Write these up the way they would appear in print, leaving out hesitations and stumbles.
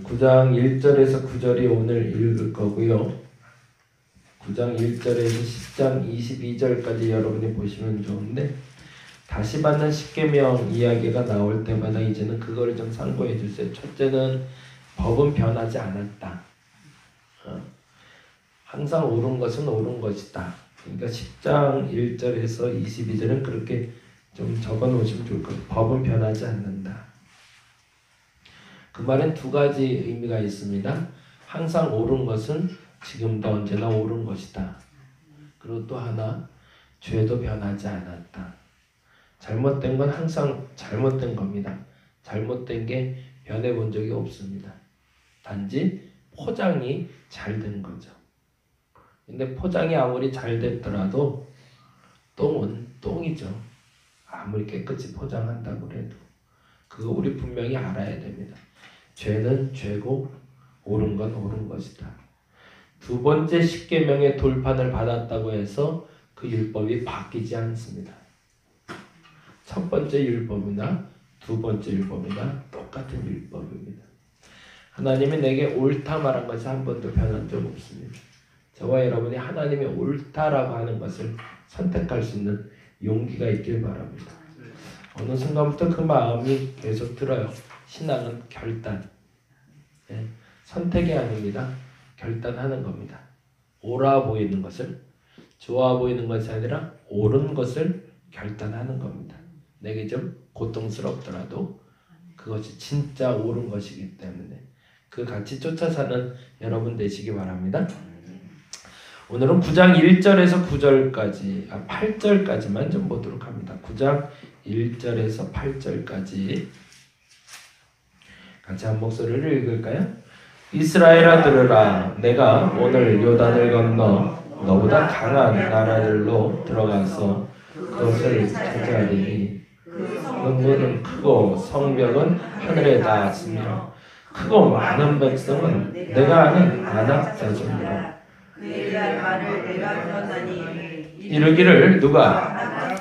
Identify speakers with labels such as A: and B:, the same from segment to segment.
A: 9장 1절에서 9절이 오늘 읽을 거고요. 9장 1절에서 10장 22절까지 여러분이 보시면 좋은데, 다시 받는 십계명 이야기가 나올 때마다 이제는 그거를 좀 참고해 주세요. 첫째는 법은 변하지 않았다. 항상 옳은 것은 옳은 것이다. 그러니까 10장 1절에서 22절은 그렇게 좀 적어 놓으시면 좋을 거예요. 법은 변하지 않는다. 그 말은 두 가지 의미가 있습니다. 항상 옳은 것은 지금도 언제나 옳은 것이다. 그리고 또 하나, 죄도 변하지 않았다. 잘못된 건 항상 잘못된 겁니다. 잘못된 게 변해본 적이 없습니다. 단지 포장이 잘 된 거죠. 근데 포장이 아무리 잘 됐더라도 똥은 똥이죠. 아무리 깨끗이 포장한다고 해도. 그거 우리 분명히 알아야 됩니다. 죄는 죄고 옳은 건 옳은 것이다. 두 번째 십계명의 돌판을 받았다고 해서 그 율법이 바뀌지 않습니다. 첫 번째 율법이나 두 번째 율법이나 똑같은 율법입니다. 하나님이 내게 옳다 말한 것이 한 번도 변한 적 없습니다. 저와 여러분이 하나님이 옳다라고 하는 것을 선택할 수 있는 용기가 있길 바랍니다. 어느 순간부터 그 마음이 계속 들어요. 신앙은 결단. 선택이 아닙니다. 결단하는 겁니다. 옳아 보이는 것을, 좋아 보이는 것이 아니라 옳은 것을 결단하는 겁니다. 내게 좀 고통스럽더라도 그것이 진짜 옳은 것이기 때문에 그 같이 쫓아 사는 여러분 되시기 바랍니다. 오늘은 9장 1절에서 9절까지, 8절까지만 좀 보도록 합니다. 9장 1절에서 8절까지 같이 한 목소리를 읽을까요? 이스라엘아 들으라. 내가 오늘 요단을 건너 너보다 강한 나라들로 들어가서 그것을 차지하리니 그 성문은 크고 성벽은 하늘에 닿았으며 크고 많은 백성은 내가 아는 아낙 자손이라.
B: 그에 대한 말을 내가 들었나니
A: 이르기를 누가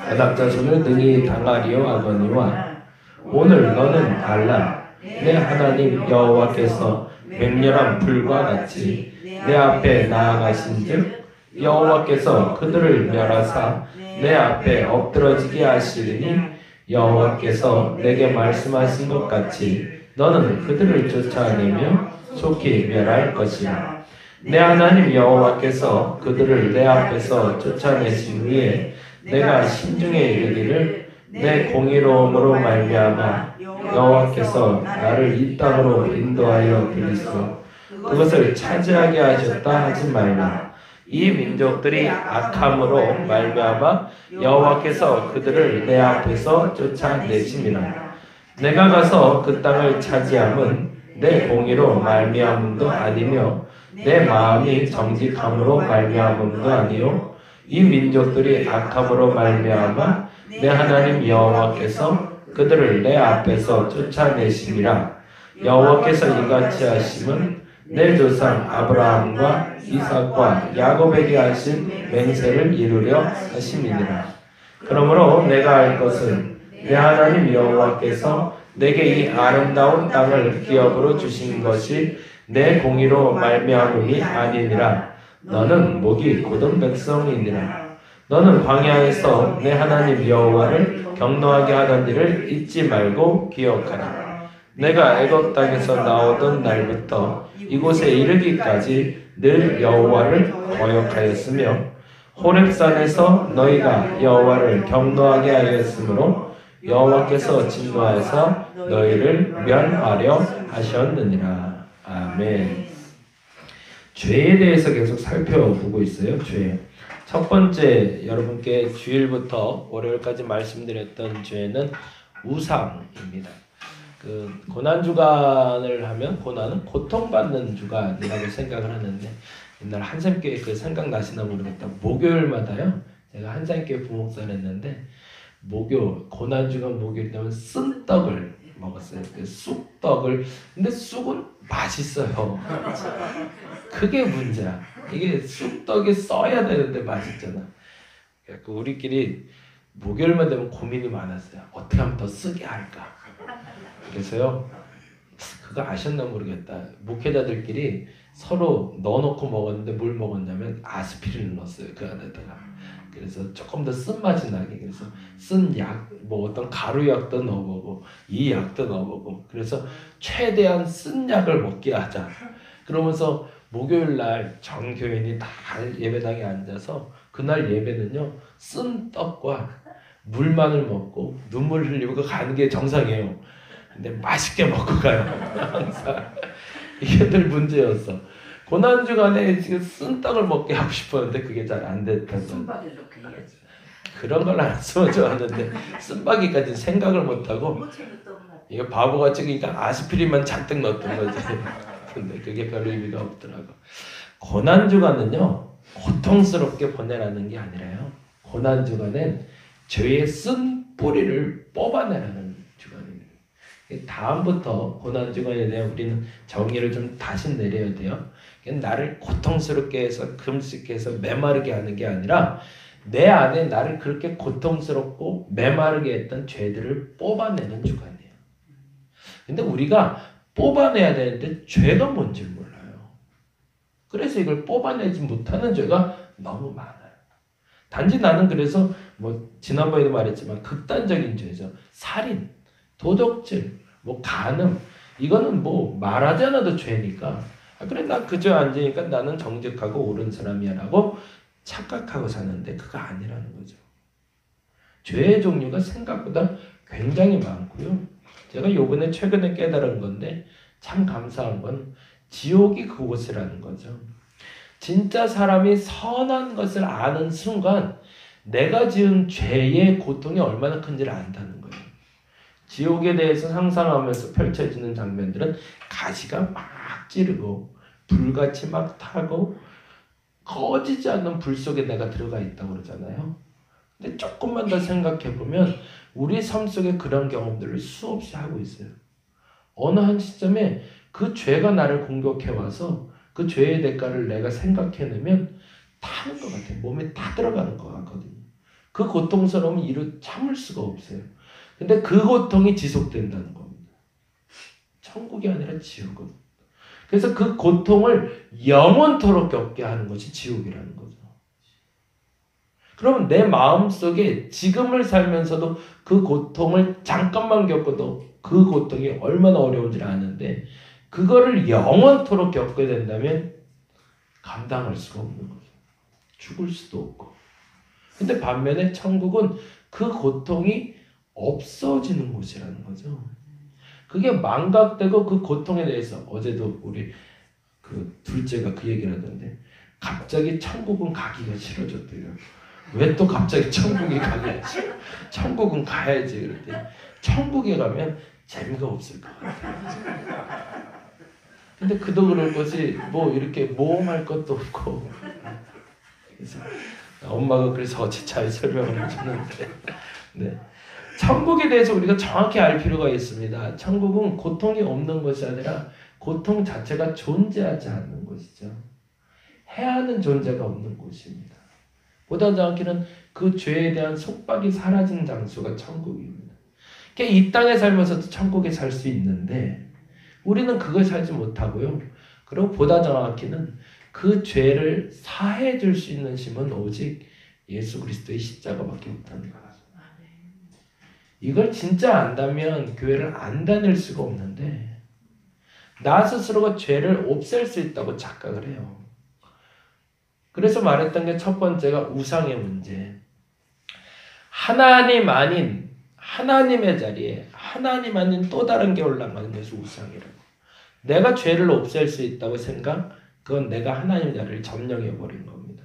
A: 아낙 자손을 능히 당하리요 하거니와 오늘 너는 알라. 내 하나님 여호와께서 맹렬한 불과 같이 내 앞에 나아가신즉 여호와께서 그들을 멸하사 내 앞에 엎드러지게 하시리니 여호와께서 내게 말씀하신 것 같이 너는 그들을 쫓아내며 속히 멸할 것이라. 내 하나님 여호와께서 그들을 내 앞에서 쫓아내신 후에 내가 심중에 이르기를 내 공의로움으로 말미암아 여호와께서 나를 이 땅으로 인도하여 들이소 그것을 차지하게 하셨다 하지 말라. 이 민족들이 악함으로 말미암아 여호와께서 그들을 내 앞에서 쫓아내심이라. 내가 가서 그 땅을 차지함은 내 공의로 말미암음도 아니며 내 마음이 정직함으로 말미암음도 아니요 이 민족들이 악함으로 말미암아 내 하나님 여호와께서 그들을 내 앞에서 쫓아내심이라. 여호와께서 이같이 하심은 내 조상 아브라함과 이삭과 야곱에게 하신 맹세를 이루려 하심이니라. 그러므로 내가 알 것은 내 하나님 여호와께서 내게 이 아름다운 땅을 기업으로 주신 것이 내 공의로 말미암음이 아니니라. 너는 목이 곧은 백성이니라. 너는 광야에서 내 하나님 여호와를 경노하게 하던 일을 잊지 말고 기억하라. 내가 애굽 땅에서 나오던 날부터 이곳에 이르기까지 늘 여호와를 거역하였으며 호렙산에서 너희가 여호와를 경노하게 하였으므로 여호와께서 진노하여서 너희를 멸하려 하셨느니라. 아멘. 죄에 대해서 계속 살펴보고 있어요. 죄. 첫 번째 여러분께 주일부터 월요일까지 말씀드렸던 죄는 우상입니다. 그 고난주간을 하면 고난은 고통받는 주간이라고 생각을 하는데 옛날 한샘교회 그 생각나시나 모르겠다. 목요일마다요. 제가 한샘교회 부목사를 했는데 고난주간 목요일 되면 쓴떡을 먹었어요. 그 쑥떡을. 근데 쑥은 맛있어요. 그게 문제야. 이게 쑥떡이 써야 되는데 맛있잖아. 그러니까 우리끼리 목요일만 되면 고민이 많았어요. 어떻게 하면 더 쓰게 할까. 그래서요 그거 아셨나 모르겠다. 목회자들끼리 서로 넣어놓고 먹었는데 뭘 먹었냐면 아스피린을 넣었어요. 그 안에다가. 그래서 조금 더 쓴맛이 나게. 그래서 쓴 약, 뭐 어떤 가루약도 넣어보고 이 약도 넣어보고 그래서 최대한 쓴 약을 먹게 하자. 그러면서 목요일 날 전 교인이 다 예배당에 앉아서 그날 예배는요 쓴 떡과 물만을 먹고 눈물 흘리고 가는 게 정상이에요. 근데 맛있게 먹고 가요. 항상 이게 늘 문제였어. 고난 주간에 지금 쓴 떡을 먹게 하고 싶었는데 그게 잘 안 됐던 거죠.
B: 순박이 좋게 해야지.
A: 그런 걸 안 쓰면 좋았는데 쓴바기까지 생각을 못하고 이거 바보같이 그러니까 아스피린만 잔뜩 넣었던 거지. 근데 그게 별 의미가 없더라고. 고난 주간은요 고통스럽게 보내라는 게 아니라요. 고난 주간엔 죄의 쓴 뿌리를 뽑아내라는 주간입니다. 다음부터 고난 주간에 대한 우리는 정의를 좀 다시 내려야 돼요. 나를 고통스럽게 해서 금식게 해서 메마르게 하는 게 아니라 내 안에 나를 그렇게 고통스럽고 메마르게 했던 죄들을 뽑아내는 주간이에요. 근데 우리가 뽑아내야 되는데 죄가 뭔지 몰라요. 그래서 이걸 뽑아내지 못하는 죄가 너무 많아요. 단지 나는 그래서 뭐 지난번에도 말했지만 극단적인 죄죠. 살인, 도적질, 뭐 간음 이거는 뭐 말하지 않아도 죄니까 그래 나 그저 앉으니까 나는 정직하고 옳은 사람이야라고 착각하고 사는데 그거 아니라는 거죠. 죄의 종류가 생각보다 굉장히 많고요. 제가 요번에 최근에 깨달은 건데 참 감사한 건 지옥이 그곳이라는 거죠. 진짜 사람이 선한 것을 아는 순간 내가 지은 죄의 고통이 얼마나 큰지를 안다는 거예요. 지옥에 대해서 상상하면서 펼쳐지는 장면들은 가시가 막 찌르고 불같이 막 타고 꺼지지 않는 불 속에 내가 들어가 있다고 그러잖아요. 근데 조금만 더 생각해 보면 우리 삶 속에 그런 경험들을 수없이 하고 있어요. 어느 한 시점에 그 죄가 나를 공격해 와서 그 죄의 대가를 내가 생각해내면 타는 것 같아요. 몸에 다 들어가는 것 같거든요. 그 고통스러움은 이루 참을 수가 없어요. 근데 그 고통이 지속된다는 겁니다. 천국이 아니라 지옥은. 그래서 그 고통을 영원토록 겪게 하는 것이 지옥이라는 거죠. 그럼 내 마음속에 지금을 살면서도 그 고통을 잠깐만 겪어도 그 고통이 얼마나 어려운지를 아는데 그거를 영원토록 겪게 된다면 감당할 수가 없는 거죠. 죽을 수도 없고. 근데 반면에 천국은 그 고통이 없어지는 곳이라는 거죠. 그게 망각되고 그 고통에 대해서 어제도 우리 그 둘째가 그 얘기를 하던데 갑자기 천국은 가기가 싫어졌대요. 왜 또 갑자기 천국에 가기가 싫어? 천국은 가야지. 그랬더니 천국에 가면 재미가 없을 것 같아요. 근데 그도 그럴 것이 뭐 이렇게 모험할 것도 없고 그래서 엄마가 그래서 어제 잘 설명을 해주는데 네. 천국에 대해서 우리가 정확히 알 필요가 있습니다. 천국은 고통이 없는 것이 아니라 고통 자체가 존재하지 않는 곳이죠. 해하는 존재가 없는 곳입니다. 보다 정확히는 그 죄에 대한 속박이 사라진 장소가 천국입니다. 그러니까 이 땅에 살면서도 천국에 살 수 있는데 우리는 그걸 살지 못하고요. 그리고 보다 정확히는 그 죄를 사해 줄 수 있는 힘은 오직 예수 그리스도의 십자가밖에 없다는 거죠. 이걸 진짜 안다면 교회를 안 다닐 수가 없는데 나 스스로가 죄를 없앨 수 있다고 착각을 해요. 그래서 말했던 게 첫 번째가 우상의 문제. 하나님 아닌 하나님의 자리에 하나님 아닌 또 다른 게 올라가는 것이 우상이라고. 내가 죄를 없앨 수 있다고 생각? 그건 내가 하나님 자리를 점령해버린 겁니다.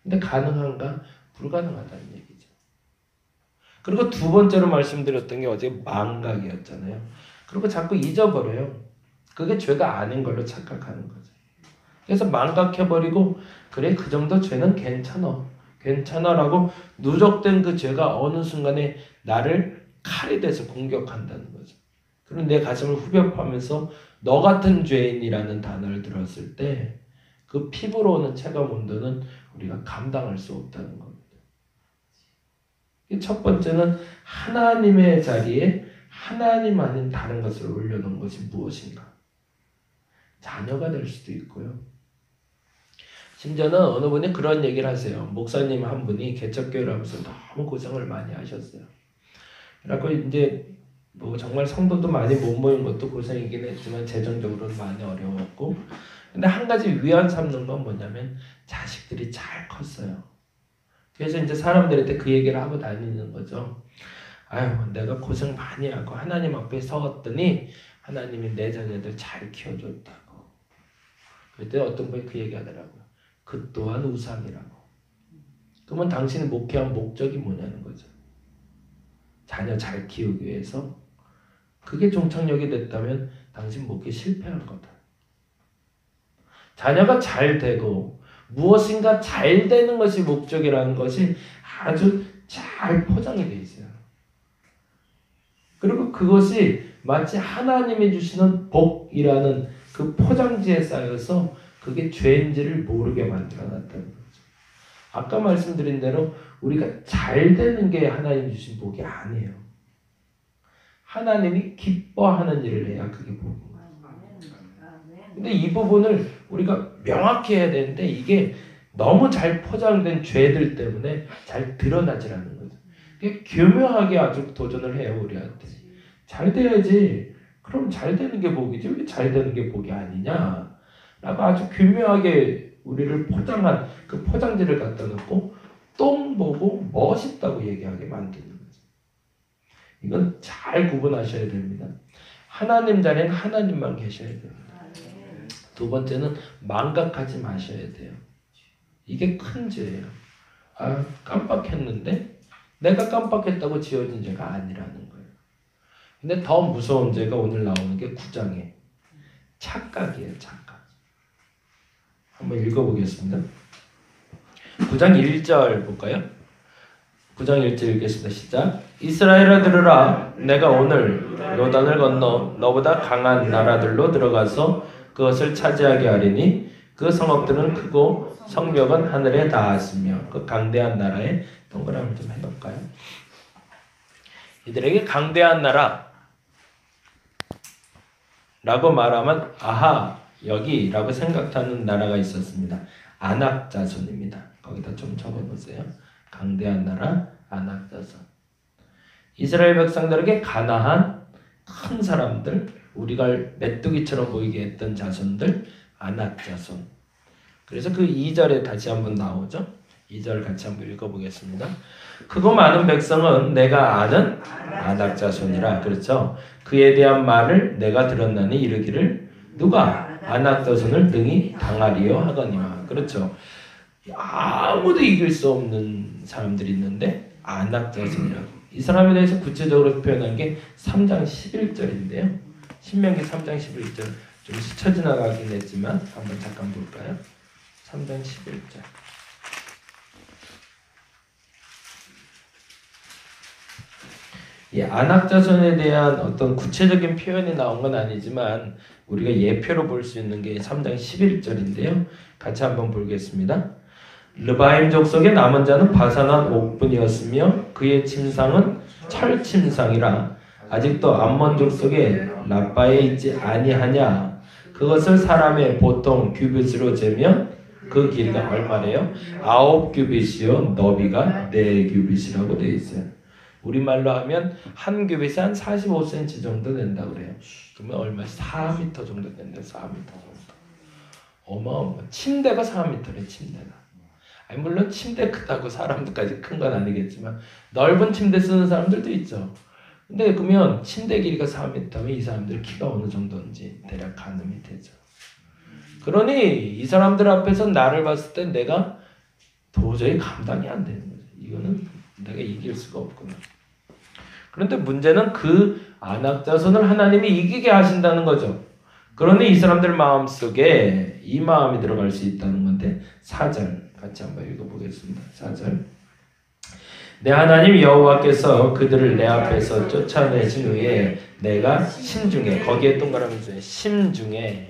A: 근데 가능한가? 불가능하다는 얘기죠. 그리고 두 번째로 말씀드렸던 게 어제 망각이었잖아요. 그리고 자꾸 잊어버려요. 그게 죄가 아닌 걸로 착각하는 거죠. 그래서 망각해버리고 그래 그 정도 죄는 괜찮아라고 누적된 그 죄가 어느 순간에 나를 칼이 돼서 공격한다는 거죠. 그리고 내 가슴을 후벼파면서 너 같은 죄인이라는 단어를 들었을 때 그 피부로 오는 체감 온도는 우리가 감당할 수 없다는 겁니다. 첫 번째는 하나님의 자리에 하나님 아닌 다른 것을 올려놓은 것이 무엇인가? 자녀가 될 수도 있고요. 심지어는 어느 분이 그런 얘기를 하세요. 목사님 한 분이 개척교회를 하면서 너무 고생을 많이 하셨어요. 그래서 이제 뭐 정말 성도도 많이 못 모인 것도 고생이긴 했지만 재정적으로는 많이 어려웠고, 근데 한 가지 위안 삼는 건 뭐냐면 자식들이 잘 컸어요. 그래서 이제 사람들한테 그 얘기를 하고 다니는 거죠. 아유, 내가 고생 많이 하고 하나님 앞에 서왔더니 하나님이 내 자녀들 잘 키워줬다고. 그때 어떤 분이 그 얘기 하더라고요. 그 또한 우상이라고. 그러면 당신이 목회한 목적이 뭐냐는 거죠. 자녀 잘 키우기 위해서. 그게 종착역이 됐다면 당신 목회 실패한 거다. 자녀가 잘 되고 무엇인가 잘 되는 것이 목적이라는 것이 아주 잘 포장이 되어 있어요. 그리고 그것이 마치 하나님이 주시는 복이라는 그 포장지에 쌓여서 그게 죄인지를 모르게 만들어놨다는 거죠. 아까 말씀드린 대로 우리가 잘 되는 게 하나님 주신 복이 아니에요. 하나님이 기뻐하는 일을 해야 그게 복인 거예요. 근데 이 부분을 우리가 명확히 해야 되는데 이게 너무 잘 포장된 죄들 때문에 잘 드러나질 않는 거죠. 그게 교묘하게 아주 도전을 해요, 우리한테. 잘 돼야지. 그럼 잘 되는 게 복이지 왜 잘 되는 게 복이 아니냐? 라고 아주 교묘하게 우리를 포장한 그 포장지를 갖다 놓고 똥 보고 멋있다고 얘기하게 만드는 거죠. 이건 잘 구분하셔야 됩니다. 하나님 자리엔 하나님만 계셔야 됩니다. 두 번째는 망각하지 마셔야 돼요. 이게 큰 죄예요. 아, 깜빡했는데 내가 깜빡했다고 지어진 죄가 아니라는 거예요. 근데 더 무서운 죄가 오늘 나오는 게 9장에 착각이에요. 착각. 한번 읽어보겠습니다. 9장 1절 볼까요? 9장 1절 읽겠습니다. 시작. 이스라엘아 들으라. 내가 오늘 요단을 건너 너보다 강한 나라들로 들어가서 그것을 차지하게 하리니 그 성읍들은 크고 성벽은 하늘에 닿았으며 그 강대한 나라에 동그라미 좀 해볼까요? 이들에게 강대한 나라 라고 말하면 아하 여기라고 생각하는 나라가 있었습니다. 아낙 자손입니다. 거기다 좀 적어보세요. 강대한 나라 아낙 자손. 이스라엘 백성들에게 가나안 큰 사람들, 우리가 메뚜기처럼 보이게 했던 자손들 아낙 자손. 그래서 그 2절에 다시 한번 나오죠. 2절 같이 한번 읽어보겠습니다. 크고 많은 백성은 내가 아는 아낙 자손이라. 그렇죠. 그에 대한 말을 내가 들었나니 이르기를 누가 아낙 자손을 능히 당하리요 하거니와. 그렇죠. 아무도 이길 수 없는 사람들이 있는데 아낙 자손이라고. 이 사람에 대해서 구체적으로 표현한 게 3장 11절인데요. 신명기 3장 11절 좀 스쳐 지나가긴 했지만 한번 잠깐 볼까요? 3장 11절. 이 아낙 자손에 대한 어떤 구체적인 표현이 나온 건 아니지만 우리가 예표로 볼 수 있는 게 3장 11절인데요. 같이 한번 보겠습니다. 르바임 족속의 남은 자는 바산한 옥분이었으며 그의 침상은 철 침상이라 아직도 암몬 족속의 라빠에 있지 아니하냐. 그것을 사람의 보통 규빗으로 재면 그 길이가 얼마래요? 9규빗이요 너비가 4규빗이라고 되어 있어요. 우리말로 하면 한 규빗이 한 45cm 정도 된다 그래요. 그러면 얼마? 4m 정도 된다. 4m 정도. 어마어마. 침대가 4m래. 침대가. 아니 물론 침대 크다고 사람들까지 큰 건 아니겠지만 넓은 침대 쓰는 사람들도 있죠. 근데 그러면 침대 길이가 4m면 이 사람들 키가 어느 정도인지 대략 가늠이 되죠. 그러니 이 사람들 앞에서 나를 봤을 때 내가 도저히 감당이 안 되는 거죠. 이거는 내가 이길 수가 없구나. 그런데 문제는 그 아낙 자손을 하나님이 이기게 하신다는 거죠. 그러니 이 사람들 마음속에 이 마음이 들어갈 수 있다는 건데 4절 같이 한번 읽어보겠습니다. 4절. 내 하나님 여호와께서 그들을 내 앞에서 쫓아내신 후에 내가 심중에 거기에 동그라미 써요. 심중에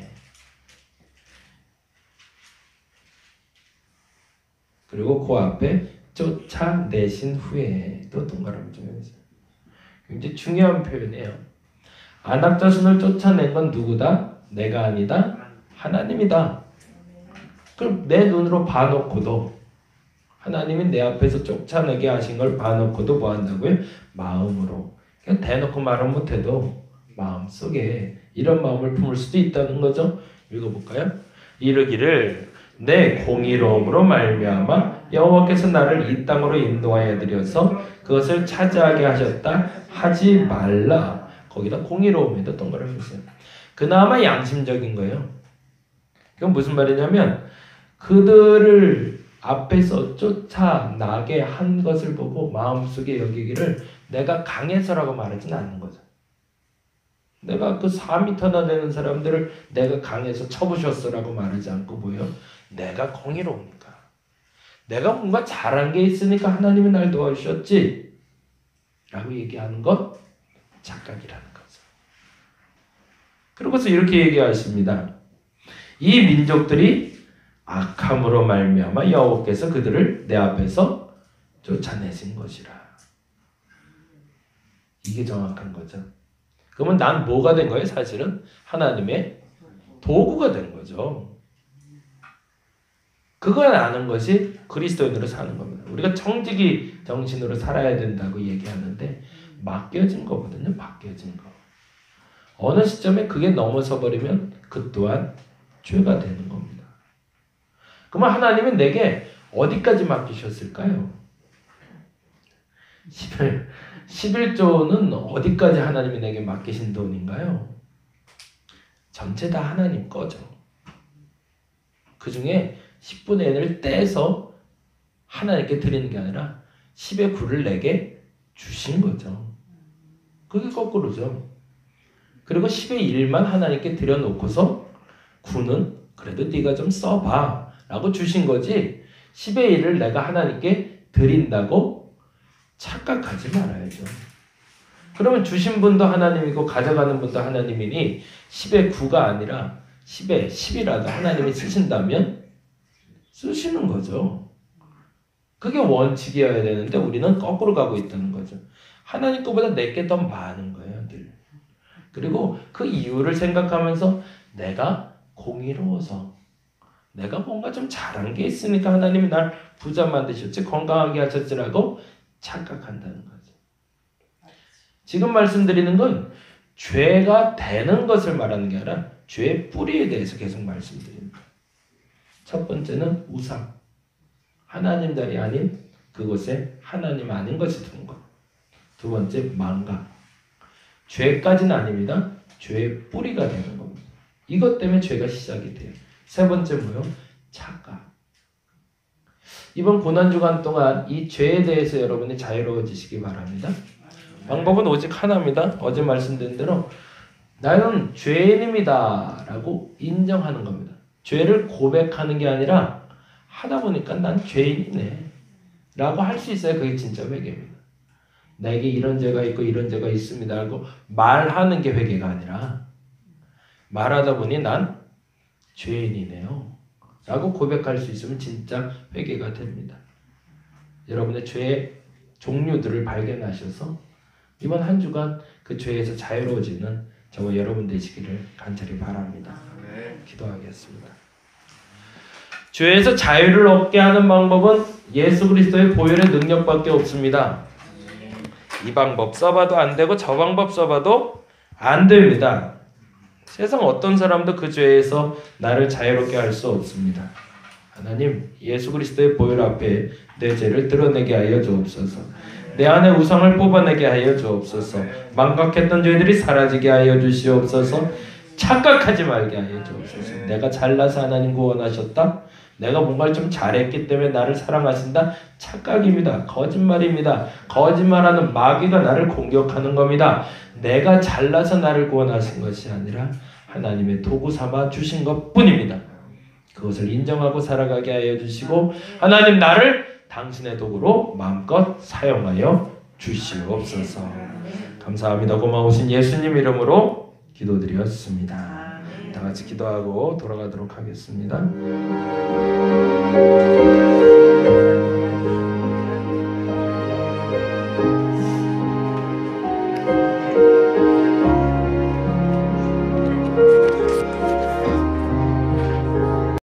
A: 그리고 그 앞에 쫓아내신 후에 또 동그라미 좀 해주세요. 굉장히 중요한 표현이에요. 안악자손을 쫓아낸 건 누구다? 내가 아니다. 하나님이다. 그럼 내 눈으로 봐놓고도 하나님이 내 앞에서 쫓아내게 하신 걸 봐놓고도 뭐 한다고요? 마음으로. 그냥 대놓고 말은 못해도 마음속에 이런 마음을 품을 수도 있다는 거죠. 읽어볼까요? 이르기를 내 공의로움으로 말미암아 여호와께서 나를 이 땅으로 인도하여 드려서 그것을 차지하게 하셨다 하지 말라. 거기다 공의로움에다 동그라미 있어요. 그나마 양심적인 거예요. 그건 무슨 말이냐면 그들을 앞에서 쫓아나게 한 것을 보고 마음속에 여기기를 내가 강해서라고 말하지는 않는 거죠. 내가 그 4m나 되는 사람들을 내가 강해서 쳐부셨어라고 말하지 않고 뭐예요? 내가 공의로우니까. 내가 뭔가 잘한 게 있으니까 하나님이 날 도와주셨지 라고 얘기하는 것 착각이라는 거죠. 그러고서 이렇게 얘기하십니다. 이 민족들이 악함으로 말미암아 여호와께서 그들을 내 앞에서 쫓아내신 것이라. 이게 정확한 거죠. 그러면 난 뭐가 된 거예요? 사실은 하나님의 도구가 된 거죠. 그걸 아는 것이 그리스도인으로 사는 겁니다. 우리가 청지기 정신으로 살아야 된다고 얘기하는데 맡겨진 거거든요. 맡겨진 거. 어느 시점에 그게 넘어서 버리면 그 또한 죄가 되는 겁니다. 그러면 하나님은 내게 어디까지 맡기셨을까요? 11조는 어디까지 하나님이 내게 맡기신 돈인가요? 전체 다 하나님 거죠. 그 중에 10분의 1을 떼서 하나님께 드리는 게 아니라 10의 9를 내게 주신 거죠. 그게 거꾸로죠. 그리고 10의 1만 하나님께 드려놓고서 9는 그래도 네가 좀 써봐 라고 주신 거지 10의 1을 내가 하나님께 드린다고 착각하지 말아야죠. 그러면 주신 분도 하나님이고 가져가는 분도 하나님이니 10의 9가 아니라 10의 10이라도 하나님이 쓰신다면 쓰시는 거죠. 그게 원칙이어야 되는데 우리는 거꾸로 가고 있다는 거죠. 하나님 거보다 내게 더 많은 거예요. 늘. 그리고 그 이유를 생각하면서 내가 공의로워서 내가 뭔가 좀 잘한 게 있으니까 하나님이 날 부자 만드셨지 건강하게 하셨지라고 착각한다는 거죠. 지금 말씀드리는 건 죄가 되는 것을 말하는 게 아니라 죄의 뿌리에 대해서 계속 말씀드립니다. 첫 번째는 우상. 하나님 자리 아닌 그곳에 하나님 아닌 것이 드는 것. 두 번째 망각. 죄까지는 아닙니다. 죄의 뿌리가 되는 겁니다. 이것 때문에 죄가 시작이 돼요. 세 번째 뭐요? 착각. 이번 고난주간 동안 이 죄에 대해서 여러분이 자유로워지시기 바랍니다. 방법은 오직 하나입니다. 어제 말씀드린 대로 나는 죄인입니다 라고 인정하는 겁니다. 죄를 고백하는 게 아니라 하다 보니까 난 죄인이네 라고 할 수 있어야 그게 진짜 회개입니다. 내게 이런 죄가 있고 이런 죄가 있습니다 라고 말하는 게 회개가 아니라 말하다 보니 난 죄인이네요 라고 고백할 수 있으면 진짜 회개가 됩니다. 여러분의 죄의 종류들을 발견하셔서 이번 한 주간 그 죄에서 자유로워지는 저와 여러분 되시기를 간절히 바랍니다. 기도하겠습니다. 죄에서 자유를 얻게 하는 방법은 예수 그리스도의 보혈의 능력밖에 없습니다. 이 방법 써봐도 안 되고 저 방법 써봐도 안 됩니다. 세상 어떤 사람도 그 죄에서 나를 자유롭게 할 수 없습니다. 하나님, 예수 그리스도의 보혈 앞에 내 죄를 드러내게 하여 주옵소서. 내 안에 우상을 뽑아내게 하여 주옵소서. 망각했던 죄들이 사라지게 하여 주시옵소서. 착각하지 말게 하여 주옵소서. 내가 잘나서 하나님 구원하셨다. 내가 뭔가를 좀 잘했기 때문에 나를 사랑하신다. 착각입니다. 거짓말입니다. 거짓말하는 마귀가 나를 공격하는 겁니다. 내가 잘나서 나를 구원하신 것이 아니라 하나님의 도구 삼아 주신 것뿐입니다. 그것을 인정하고 살아가게 하여 주시고 하나님 나를 당신의 도구로 마음껏 사용하여 주시옵소서. 감사합니다. 고마우신 예수님 이름으로 기도드렸습니다. 다 같이 기도하고 돌아가도록 하겠습니다.